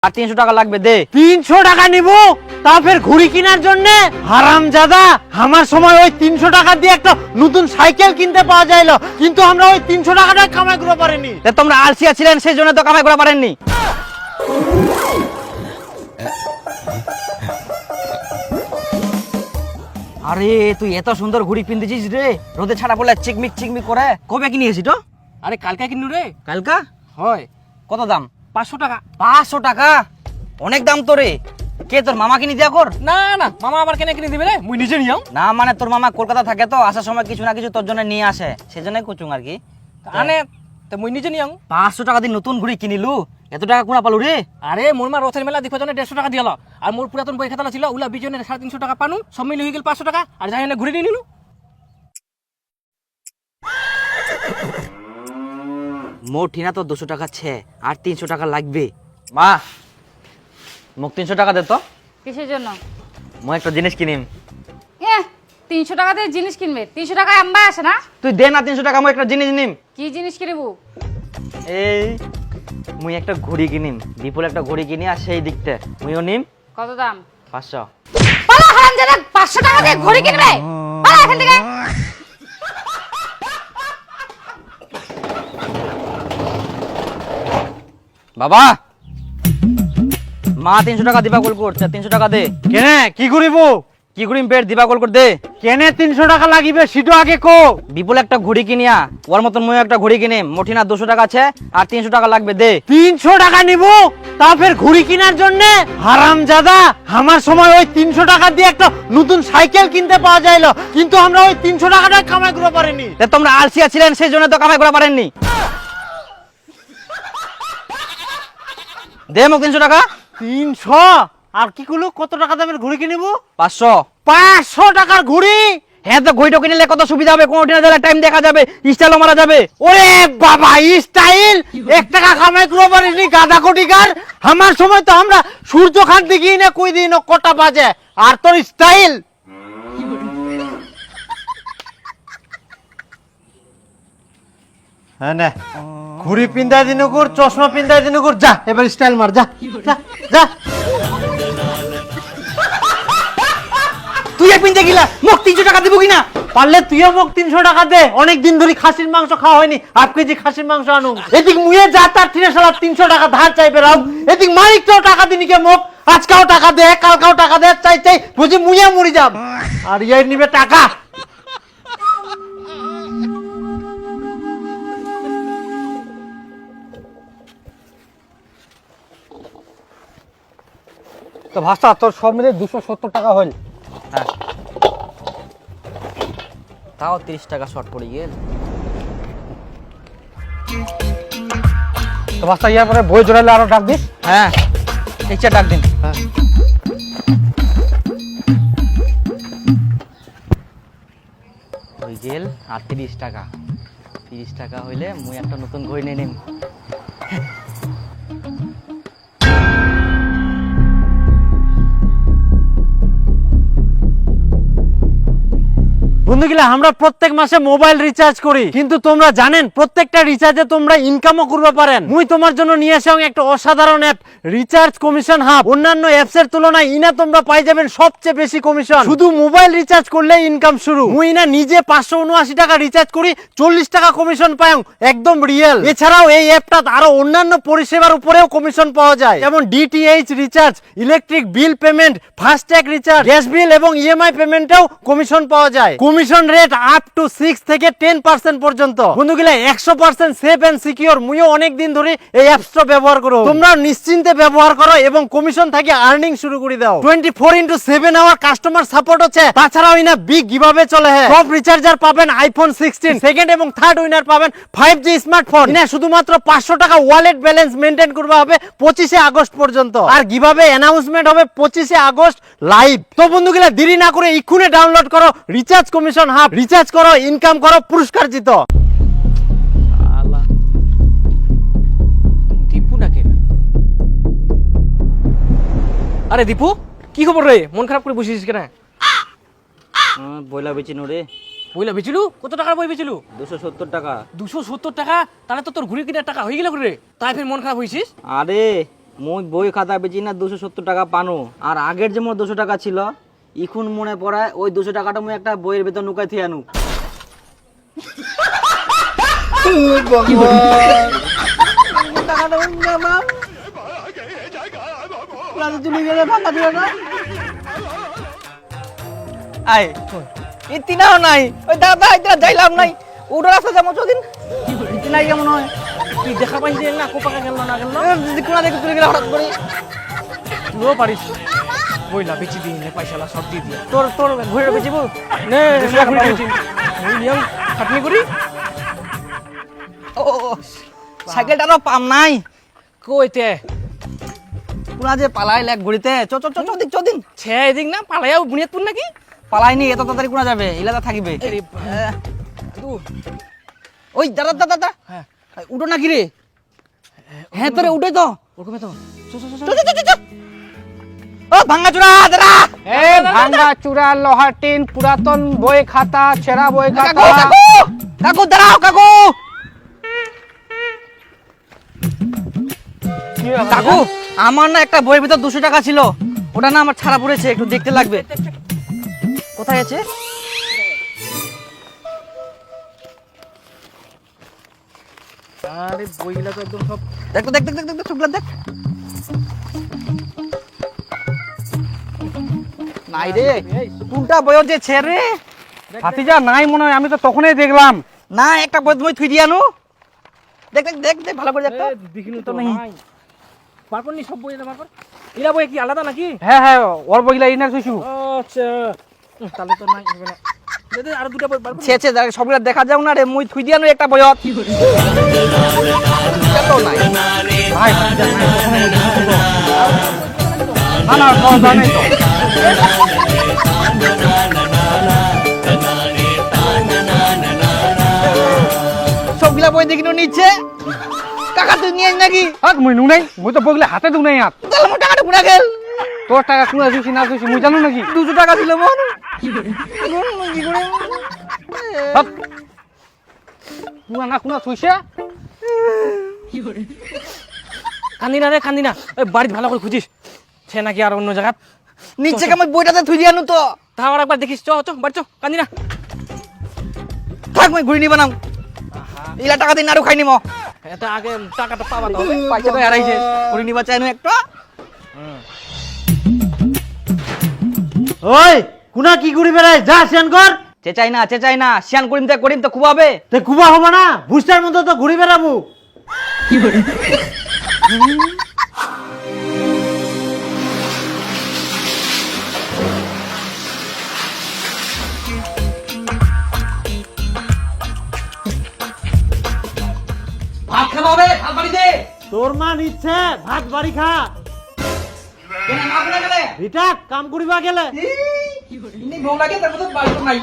আর 300 টাকা লাগবে দে। 300 টাকা নিব তা ফের ঘুড়ি কেনার জন্য? হারামজাদা, আমার সময় ওই 300 টাকা দিয়ে একটা নতুন সাইকেল কিনতে পাওয়া যাইলো, কিন্তু আমরা ওই 300 টাকাটা কামাই করতে পারিনি। তোমরা আলসিয়া ছিলেন, সেই জন্য তো কামাই করা পারেননি। আরে তুই এত সুন্দর ঘুড়ি পিনতেছিস রে, রোদে ছাড়া পড়লে চিকমিক চিকমিক করে। কবে কিনেছিস তো? আরে কালকে কিনু রে। কালকা? হয়। কত দাম? 500 টাকা। 500 টাকা? অনেক দাম তো রে। কে তোর মামা কিনে দিয়া কর? না না, মামা আবার কেন কিনে দিবে রে? মুই নিজে নিয়াম। না মানে তোর মামা কলকাতা থাকে তো, আসার সময় কিছু না কিছু তোর জন্য নিয়ে আসে, সেজন্যই কুচুং আর কি। আনে তো মুই নিজে নিয়াম। 500 টাকা দিয়ে নতুন ঘুড়ি কিনিলু, এত টাকা কোনা পালু রে? আরে মোর মা রথের মেলা দেখো জন্য 150 টাকা দিয়াল, আর মোর পুরাতন বই খাতা ছিল ওলা বিজনে 350 টাকা পানু, সব মিলে হয়ে গেল 500 টাকা, আর যাই না ঘুরে নিয়ে নিলু। মোর ঠিনা তো 200 টাকা ছে, আর 300 টাকা লাগবে। মা মোক 300 টাকা দে তো, কিসের জন্য? মই একটা জিনিস কিনিম। 300 টাকা দিয়ে জিনিস কিনবে? 300 টাকায় আম্বা আসে না? তুই দে না 300 টাকা, মই একটা জিনিস নিম। কি জিনিস কিনবো? এই মুই একটা ঘড়ি কিনিম, বিপুল একটা ঘড়ি কিনি, আর সেই দিকতে মুইও নিম। কত দাম? 500। পালা হারামজাদা, 500 টাকা দিয়ে ঘড়ি কিনবে? পালা এখান থেকে। বাবা, মা 300 টাকা দিবা কল করছে, 300 টাকা দে। কেনে কি করিব? কি করিম পেট দিবা কল কর দে। কেনে 300 টাকা লাগিবে সেটা আগে কো। বিপুল একটা ঘড়ি কিনিয়া, ওর মতন মই একটা ঘড়ি কিনিম। মোটিনা 200 টাকা আছে, আর 300 টাকা লাগবে দে। 300 টাকা নিব তা ফের ঘুড়ি কেনার জন্য? হারামজাদা, আমার সময় ওই 300 টাকা দিয়ে একটা নতুন সাইকেল কিনতে পাওয়া যাইলো, কিন্তু আমরা ওই 300 টাকাটা কামাই করতে পারিনি। তোমরা আলসিয়া ছিলেন, সেই জন্য তো কামাই করা পারেননি। দে মোক 300 টাকা। 300? আর কি কইলো, কত টাকা দামের ঘুড়ি কিনিব? 500। 500 টাকার ঘুড়ি? হ্যাঁ, তো ঘড়িটা কিনলে কত সুবিধা হবে, কোন দিনে টাইম দেখা যাবে, স্টাইলও মারা যাবে। ওরে বাবা, স্টাইল 1 টাকা কামাই করতে পারিনি গাদা কোটিকার। আমার সময় তো আমরা সূর্য খান দেখি না কই দিন কটা বাজে, আর তোর স্টাইল। হ্যাঁ না, ঘুড়ি পিন্দায় দিন কর, চশমা পিন্দায় দিন কর, যা এবার স্টাইল মার, যা যা যা। তুই পিনতে গিলা, মোক 300 টাকা দিব কিনা? পারলে তুইও মোক 300 টাকা দে, অনেক দিন ধরে খাসির মাংস খাওয়া হয়নি, 1/2 কেজি খাসির মাংস আনু। এদিক মুয়ে যা তার ঠিনে শালা 300 টাকা ধার চাইবে রাও, এদিক মালিকটাও টাকা দিনি কে মোক, আজকাও টাকা দে কালকাও টাকা দে, চাই চাই বুঝি মুয়ে মরি যাব, আর ইয়ে নিবে টাকা। তো ভাষা তোর সব মিলে 270 টাকা হইল। হ্যাঁ, তাও 30 টাকা শর্ট পড়ে গেল। তো ভাষা ইয়ার পরে বই জোড়ালে আরো ডাক দিস। হ্যাঁ, ঠিক ডাক দিন। হ্যাঁ। হয়ে গেল আর 30 টাকা। 30 টাকা হইলে মুই একটা নতুন ঘড়ি নিয়ে নিম। বন্ধুগুলা, আমরা প্রত্যেক মাসে মোবাইল রিচার্জ করি, কিন্তু তোমরা জানেন প্রত্যেকটা রিচার্জে তোমরা ইনকামও করতে পারেন। মুই তোমার জন্য নিয়ে আসি একটা অসাধারণ অ্যাপ, রিচার্জ কমিশন হাব। অন্যান্য অ্যাপস এর তুলনায় ইনা তোমরা পাই যাবেন সবচেয়ে বেশি কমিশন। শুধু মোবাইল রিচার্জ করলে ইনকাম শুরু। মুই না নিজে 579 টাকা রিচার্জ করি, 40 টাকা কমিশন পাই, একদম রিয়েল। এছাড়াও এই অ্যাপটা আরো অন্যান্য পরিষেবার উপরেও কমিশন পাওয়া যায়, যেমন DTH recharge, electric bill payment, FASTag recharge, gas bill এবং ইএমআই পেমেন্টেও কমিশন পাওয়া যায়। কমিশন রেট আপ টু 6 থেকে 10% পর্যন্ত। বন্ধুগুলা, 100% সেফ এন্ড সিকিউর। মুইও অনেক দিন ধরে এই অ্যাপসটা ব্যবহার করো, তোমরা নিশ্চিন্তে ব্যবহার করো এবং কমিশন থেকে আর্নিং শুরু করে দাও। 24/7 আওয়ার কাস্টমার সাপোর্ট আছে। তাছাড়াও ইনা বিগ গিভঅ্যাওয়ে চলে। টপ রিচার্জার পাবেন আইফোন 16, সেকেন্ড এবং থার্ড উইনার পাবেন 5G স্মার্টফোন। ইনা শুধুমাত্র 500 টাকা ওয়ালেট ব্যালেন্স মেইনটেইন করতে হবে 25 আগস্ট পর্যন্ত, আর গিভঅ্যাওয়ে অ্যানাউন্সমেন্ট হবে 25 আগস্ট লাইভ। তো বন্ধুগুলা, দেরি না করে এক্ষুনি ডাউনলোড করো রিচার্জ কমিশন হাব। রিচার্জ করো, ইনকাম করো, পুরস্কার জিতো। দীপু নাকি? আরে দীপু, কি খবর রে? মন খারাপ করে বসেছিস কেন? বইলা বেচি নো রে। বইলা বেচিলু? কত টাকার বই বেচিলু? 270 টাকা। 270 টাকা? তাহলে তো তোর ঘুরে কিনার টাকা হয়ে গেল রে, তাই ফের মন খারাপ হয়েছিস? আরে মুই বই খাতা বেচি না 270 টাকা পানো, আর আগের যে মোর 200 টাকা ছিল এখন মনে পড়ায় ওই 200 টাকাটা মুই একটা বইয়ের ভেতর নুকাই থিয়ে আনু। টাকাটা ওই আমার রাতে চলে গেলে ফাঁকা দিও না। আয় ইতিনাও নাই, ওই দাদা ইতিনা যাইলাম নাই, ওটা রাস্তা যাবো চদিন ইতিনাই কেমন হয় কি দেখা পাইছে না কোপাকা গেল না গেল কোনা দেখে চলে গেলে হঠাৎ করে। তুইও পারিস বইলা বেচি দিই নে পয়সালা সব দিয়ে দিয়ে তোর তোর ঘুরে বেচিব নে ওই নিয়ম খাটনি করি। ও সাইকেলটারও পাম নাই, কইতে কোনা যে পালাই লেক ঘুরিতে চ চ চ চদিন চদিন ছে এদিক না পালাইও বুনিয়াদপুর নাকি পালাইনি এত তাড়াতাড়ি কোনা যাবে, ইলাদা থাকিবে। আরে তু ওই দাদা দাদা দাদা হ্যাঁ উঠো নাকি রে? হ্যাঁ তোরে উঠে তো ওরকমে তো চ চ চ চ চ। ও ভাঙা চূড়া দাদা, এ ভাঙা চূড়া লোহার টিন পুরাতন বই খাতা ছেঁড়া বই কাকু কাকু কাকু দাঁড়াও কাকু। কাকু আমার না একটা বইয়ের ভিতর 200 টাকা ছিল, ওটা না আমার ছাড়া পড়েছে, একটু দেখতে লাগবে। কোথায় আছে? আরে বইগুলা তো একদম সব দেখ তো দেখ দেখ দেখ দেখ সবগুলা দেখ। নাই রে, কোনটা বইয়ের যে ছেড়ে ভাতিজা নাই মনে হয়, আমি তো তখনই দেখলাম। না একটা বই তুমি থুই দিয়ানো। দেখ দেখ দেখ দেখ ভালো করে দেখ তো। দেখিনি তো নাই পারপর নি সব বই বার কর। ইরা বই কি আলাদা নাকি? হ্যাঁ হ্যাঁ ওর বইগুলা ইনার কইছু। আচ্ছা তাহলে তো নাই হবে না। দে আর দুটো বই বার কর। ছে ছে দেখ সবগুলা দেখা যাও না রে, মুই থুই দিয়ানো একটা বইয়ত। এত নাই। ভাই ভাতিজা নাই না না তো জানাই তো। সবগুলা বই দেখিনো নিচ্ছে। কাকা তুই নিয়ে আয় নাকি? হাত মুই নু নাই, মুই তো বইগুলা হাতে দু নাই হাত। তাহলে মোর টাকাটা পুরা গেল। তোর টাকা কুনা দিছি না দিছি মুই জানো নাকি? 200 টাকা ছিল মোর। কি করে? হাত কুনা না কুনা থইছে। কান্দি না রে কান্দি না, ওই বাড়িতে ভালো করে খুঁজিস সে নাকি আর অন্য জায়গা। নিচ্ছে কেমন বইটাতে থুই দিয়ানো তো। তাও আর একবার দেখিস চ চ বাড়ি চ কান্দি না। থাক মই ঘুরি নিব নাও। ইলা টাকা দিন আরো খাই নিব। এটা আগে টাকাটা পাবা তো হবে। পয়সা তো হারাইছে, ঘুরি নিবা চাইনো একটা। ওই কুনা কি করি বেড়াই যা সেন কর। চেচাই না শিয়ান করিম তো খুব হবে। তে কুবা হবা না, বুস্টার মতো তো ঘুরি বেড়াবো। ভাত খাওয়া হবে, ভাত বাড়ি দে। তোর মা নিচ্ছে ভাত বাড়ি খা। কেন না বলে গেলে? রিটা কাম করিবা গেলে। ইনি বউ লাগে তার মতো বাড়ি তো নাই।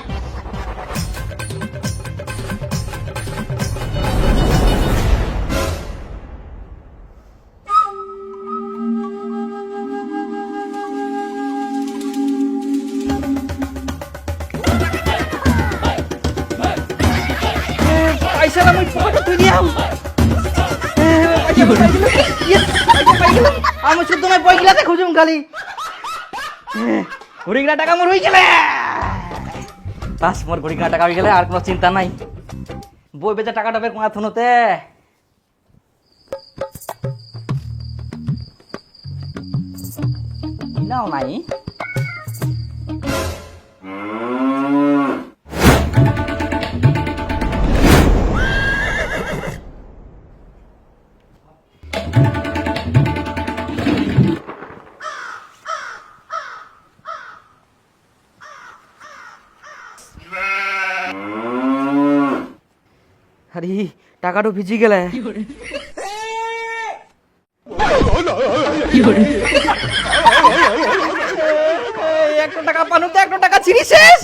পয়সা না মই পকেটে তুই দিয়াম। আমি শুধু তোমার বই গিলাতে খুঁজুম খালি। ঘুরি গিলা টাকা মোর হয়ে গেলে বাস, মোর ঘুরি গিলা টাকা হয়ে গেলে আর কোনো চিন্তা নাই। বই বেচা টাকাটা বের কোনা থুনোতে নাও নাই। আরে টাকাটা ভিজি গেলে। একটা টাকা পানুতে একটা টাকা ছিড়ি শেষ।